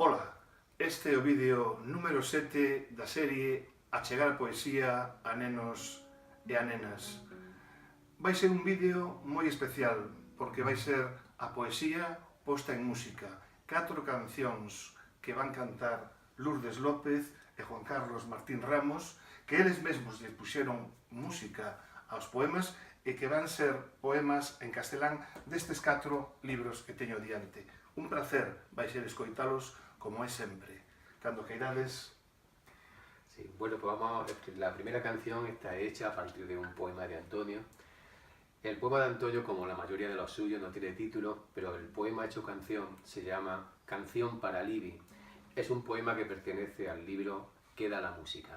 Ola, este é o vídeo número 7 da serie Achegar poesía a nenos e a nenas. Vai ser un vídeo moi especial, porque vai ser a poesía posta en música. 4 cancións que van cantar Lourdes López e Juan Carlos Martín Ramos, que eles mesmos lle puxeron música aos poemas e que van ser poemas en castelán destes 4 libros que teño diante. Un placer vai ser escoitalos como é sempre. Cando queirades. Sí, bueno, pues la primera canción está hecha a partir de un poema de Antonio. El poema de Antonio, como la mayoría de los suyos, no tiene título, pero el poema hecho canción se llama Canción para Libby. Es un poema que pertenece al libro Queda la música.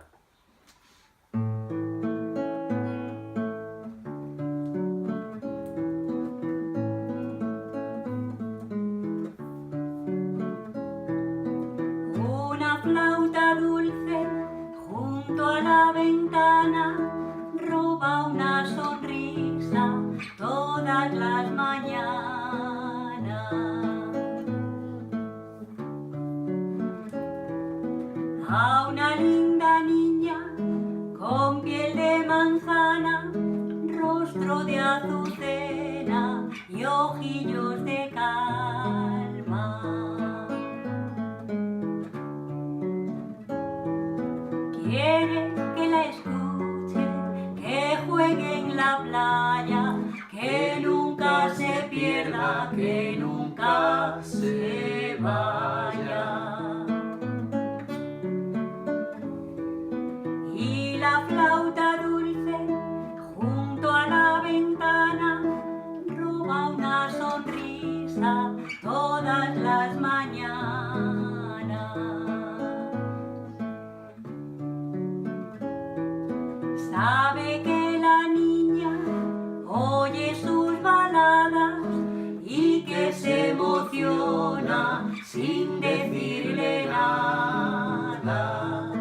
Flauta dulce junto a la ventana roba una sonrisa todas las mañanas. A una linda niña con piel de manzana, rostro de azucena y ojillos de calma. Quiere que la escuche, que juegue en la playa, que nunca se pierda, que nunca se vaya. Y la flauta dulce junto a la ventana roba una sonrisa todas las mañanas. Sabe que la niña oye sus baladas y que se emociona sin decirle nada.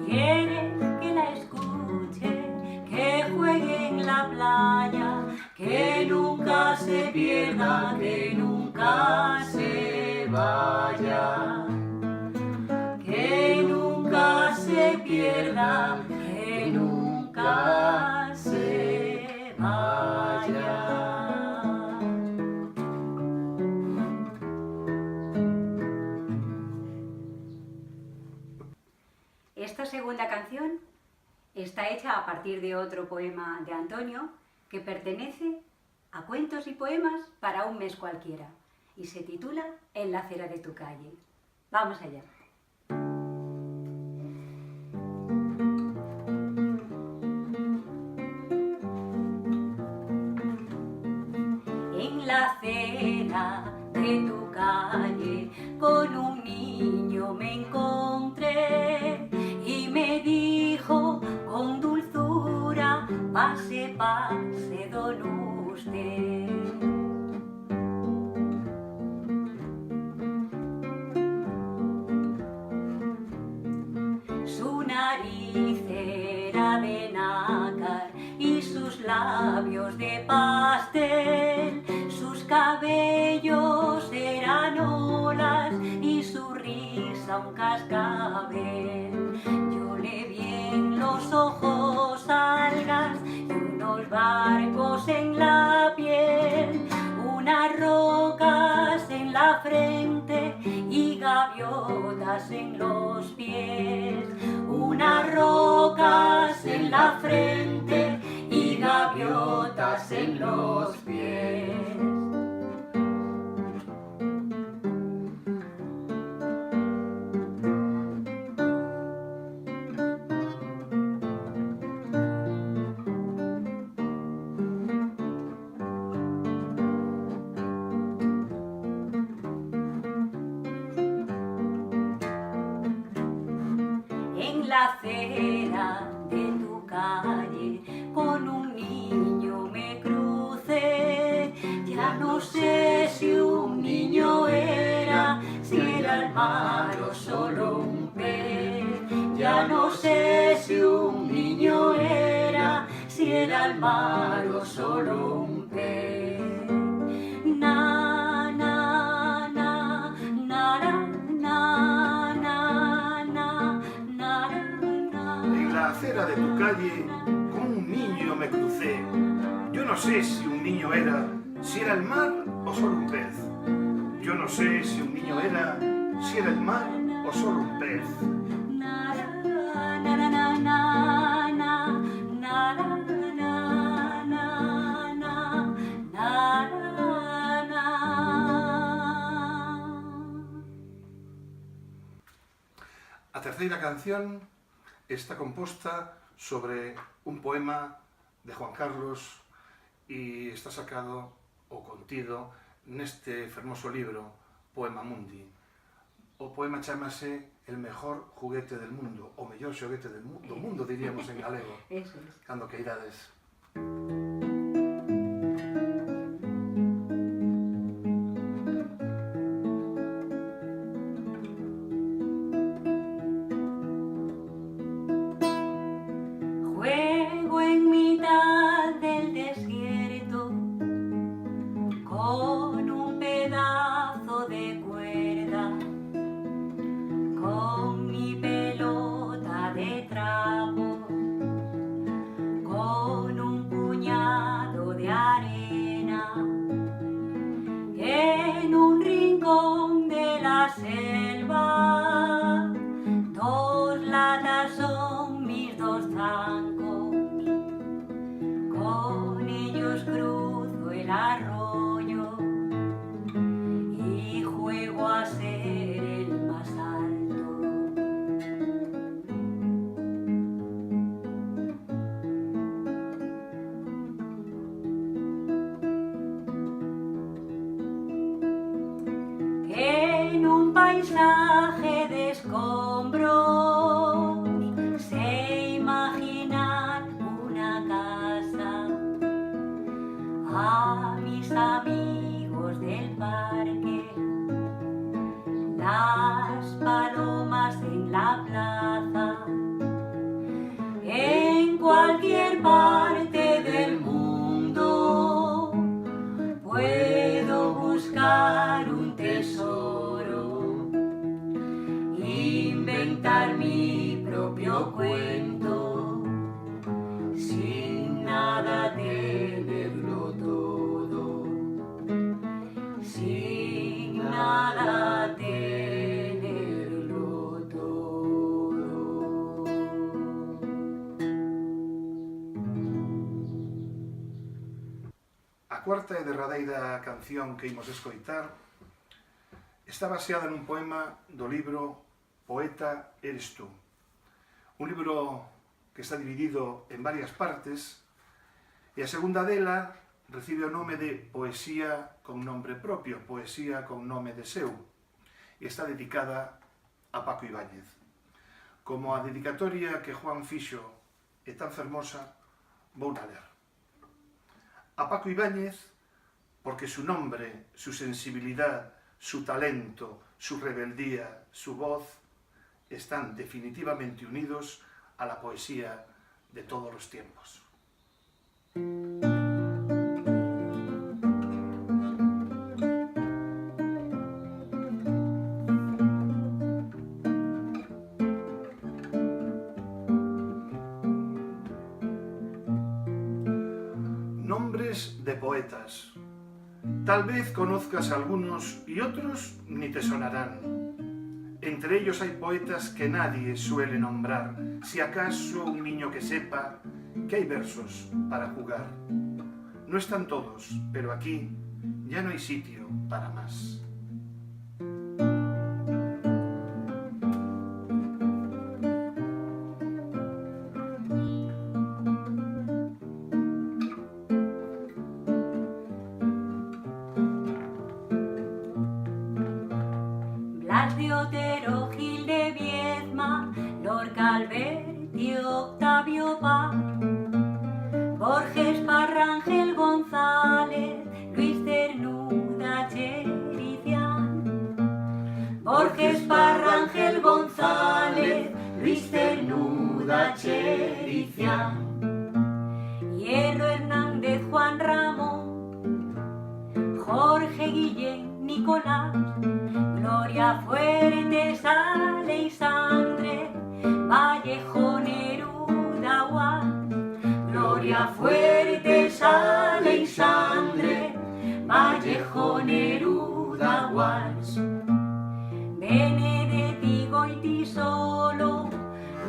Quiere que la escuche, que juegue en la playa, que nunca se pierda, que nunca se vaya. Que nunca se pierda, que nunca se vaya. Esta segunda canción está hecha a partir de otro poema de Antonio que pertenece a Cuentos y Poemas para un mes cualquiera y se titula En la acera de tu calle. Vamos allá. En la acera de tu calle con un niño me encontré y me dijo con dulzura: pase, pase, don usted. Su nariz era de nácar y sus labios de pastel, sus cabellos eran olas y su risa un cascabel. Yo le vi en los ojos algas y unos barcos en la piel, unas rocas en la frente y gaviotas en los pies. Unas rocas en la frente y gaviotas en los pies. En la acera de tu calle con un niño me crucé. Ya no sé si un niño era, si era el mar o solo un pez. Ya no sé si un niño era, si era el mar o solo un pez. no sé si un niño era, si era el mar o solo un pez. Yo no sé si un niño era, si era el mar o solo un pez. A terceira canción está composta sobre un poema de Juan Carlos e está sacado ou contido neste fermoso libro Poema Mundi. O poema chamase El mejor juguete del mundo, o mellor xoguete do mundo, diríamos en galego. Eso es. Cando queirades. Juego en mitad del desierto con un pedazo de cuerda, con mi pelota de trapo, con un puñado de arena, en un rincón de la selva. Dos latas son mis dos zancos, con ellos cruzo el arroyo y juego a ser el más alto. En un paisaje de escombros sé imaginar una casa, a mis amigos del parque, las palomas en la plaza. En cualquier parte del mundo puedo buscar un tesoro, inventar mi propio cuento, sin nada tenerlo todo, sin nada tenerlo todo. A cuarta e derradeira canción que imos escoitar está baseada nun poema do libro Poeta eres tú. Un libro que está dividido en varias partes e a segunda dela recibe o nome de Poesía con nombre propio, Poesía con nome de seu, e está dedicada a Paco Ibáñez. Como a dedicatoria que Juan fixo é tan fermosa, vou na ler. A Paco Ibáñez, porque su nombre, su sensibilidad, su talento, su rebeldía, su voz, están definitivamente unidos a la poesía de todos los tiempos. Nombres de poetas. Tal vez conozcas algunos y otros ni te sonarán. Entre ellos hay poetas que nadie suele nombrar, si acaso un niño que sepa que hay versos para jugar. No están todos, pero aquí ya no hay sitio para más. Blas de Otero, Gil de Viedma, Lorca, Alberti, Octavio Paz, Borges, Parrangel, González, Luis Cernuda, Chericián. Borges, Parrangel, González, Luis Cernuda, Chericián. Hierro, Hernández, Juan Ramón, Jorge, Guillén, Nicolás, Gloria, Fuertes, Aleixandre, Vallejo, Neruda, Guas. Gloria, Fuertes, Aleixandre, Benedetti Goitisolo,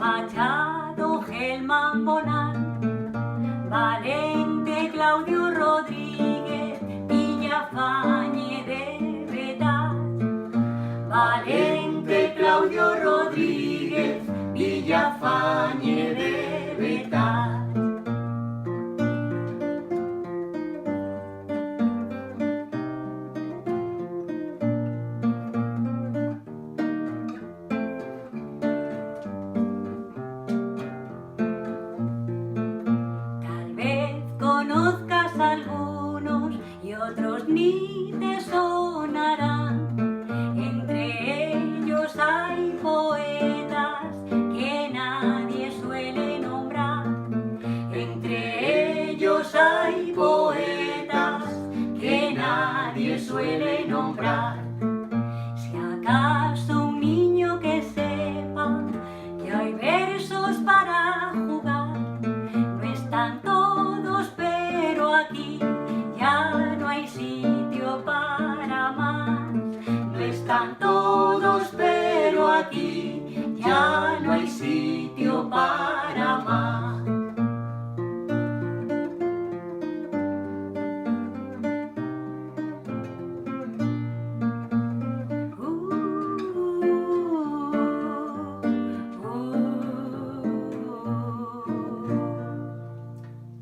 Machado Gelman Bonal, Valente Claudio Rodríguez, Villafañe de Betal. Valente Claudio Rodríguez, Villafañe de Betal. Tal vez conozcas algunos y otros ni te sonarán. Entre ellos hay poetas que nadie suele nombrar. Entre ellos hay poetas que nadie suele nombrar. Si acaso un niño que sepa que hay versos para jugar, no están todos, pero aquí ya no hay sitio para más. No están todos, pero aquí ya no hay sitio para más.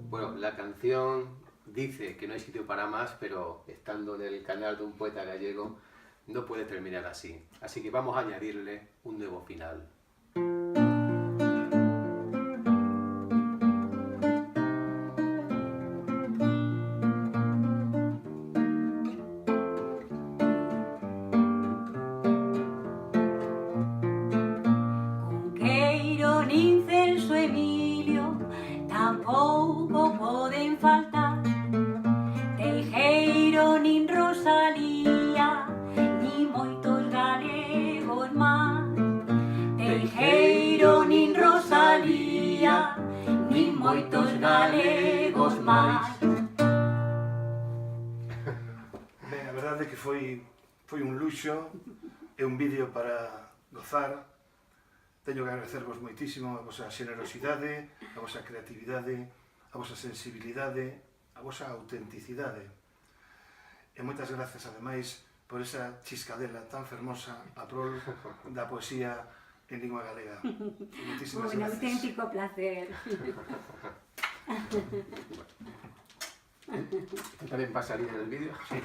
Bueno, la canción dice que no hay sitio para más, pero estando en el canal de un poeta gallego, no puede terminar así. Así que vamos a añadirle un nuevo final. Cunqueiro nin Celso Emilio tampouco poden faltar. Teijeiro nin Rosalía, nin moitos galegos máis. Teijeiro nin Rosalía, nin moitos galegos máis. Ben, a verdade é que foi un luxo, é un vídeo para gozar. Teño que agradecervos moitísimo a vosa xenerosidade, a vosa creatividade, a vosa sensibilidade, a vosa autenticidade. E moitas grazas, ademais, por esa chiscadela tan fermosa a prol da poesía en lingua galega. Moitísimas Un gracias. auténtico placer. ¿Esto también va a salir en el vídeo? Sí.